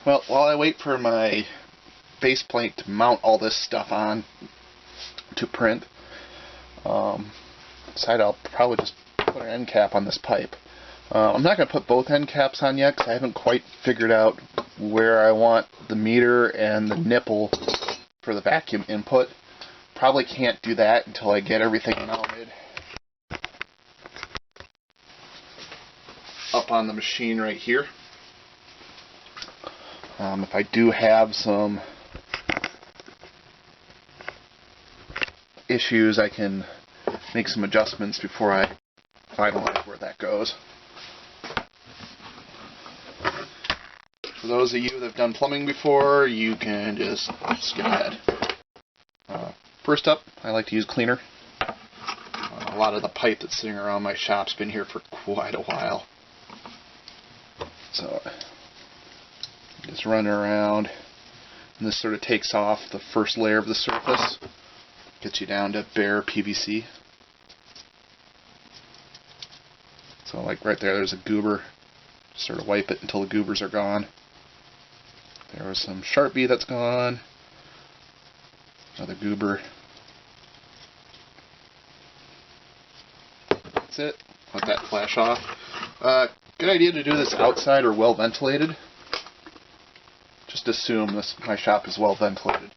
Well, while I wait for my base plate to mount all this stuff on to print, decided I'll probably just put an end cap on this pipe. I'm not going to put both end caps on yet because I haven't quite figured out where I want the meter and the nipple for the vacuum input. Probably can't do that until I get everything mounted up on the machine right here. If I do have some issues, I can make some adjustments before I finalize where that goes. For those of you that have done plumbing before, you can just skip ahead. First up, I like to use cleaner. A lot of the pipe that's sitting around my shop's been here for quite a while. So just run it around, and this sort of takes off the first layer of the surface, gets you down to bare PVC. So like right there's a goober. Just sort of wipe it until the goobers are gone. There was some Sharpie that's gone. Another goober. That's it. Let that flash off. Good idea to do this outside or well ventilated. Just assume my shop is well ventilated.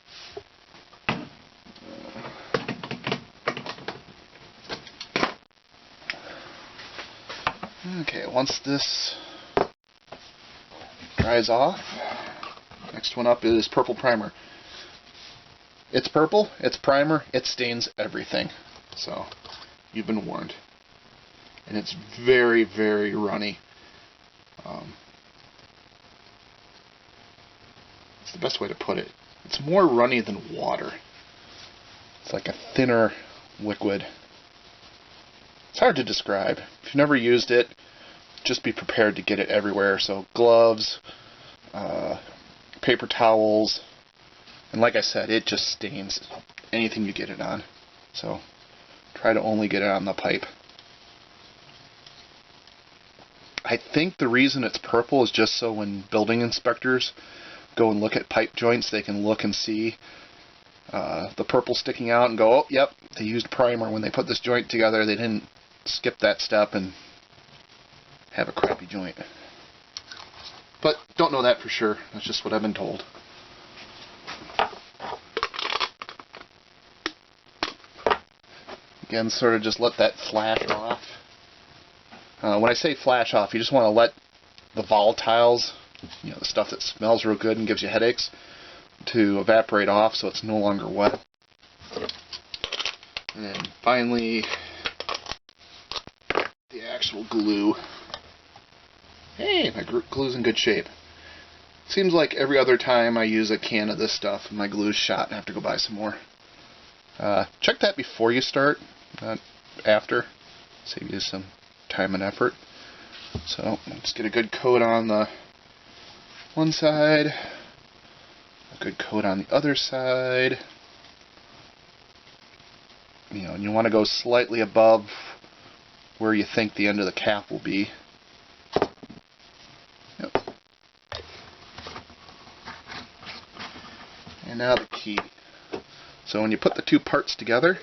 Okay, once this dries off, next one up is purple primer. It's purple, it's primer, it stains everything. So, you've been warned. And it's very, very runny. It's the best way to put it. It's more runny than water. It's like a thinner liquid. It's hard to describe. If you've never used it, just be prepared to get it everywhere. So gloves, paper towels, and like I said, it just stains anything you get it on. So try to only get it on the pipe. I think the reason it's purple is just so when building inspectors go and look at pipe joints, they can look and see the purple sticking out and go, oh, yep, they used primer when they put this joint together. They didn't skip that step and have a crappy joint. But don't know that for sure. That's just what I've been told. Again, sort of just let that flash off. When I say flash off, you just want to let the volatiles, you know, the stuff that smells real good and gives you headaches, to evaporate off so it's no longer wet. And then finally, the actual glue. Hey, my glue's in good shape. Seems like every other time I use a can of this stuff, my glue's shot and I have to go buy some more. Check that before you start, not after. Save you some time and effort. So let's get a good coat on the one side, a good coat on the other side. You know, and you want to go slightly above where you think the end of the cap will be. Yep. And now the key. So when you put the two parts together,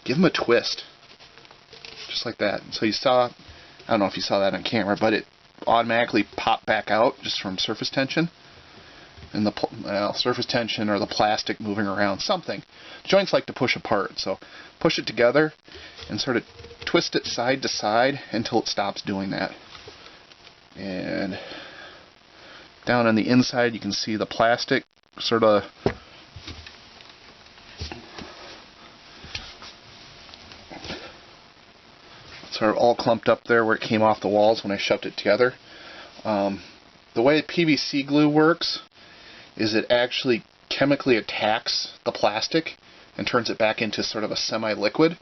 give them a twist. Just like that. So you saw, I don't know if you saw that on camera, but it automatically popped back out just from surface tension. And the surface tension or the plastic moving around, something. Joints like to push apart, so push it together and sort of twist it side to side until it stops doing that. And down on the inside you can see the plastic sort of all clumped up there where it came off the walls when I shoved it together. The way PVC glue works is it actually chemically attacks the plastic and turns it back into sort of a semi-liquid.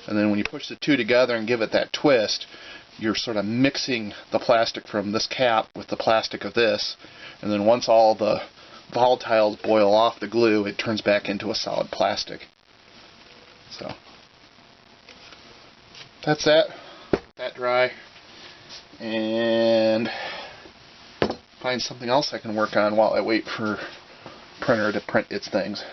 And then when you push the two together and give it that twist, you're sort of mixing the plastic from this cap with the plastic of this. And then once all the volatiles boil off the glue, it turns back into a solid plastic. So that's that. Let that dry. And find something else I can work on while I wait for printer to print its things.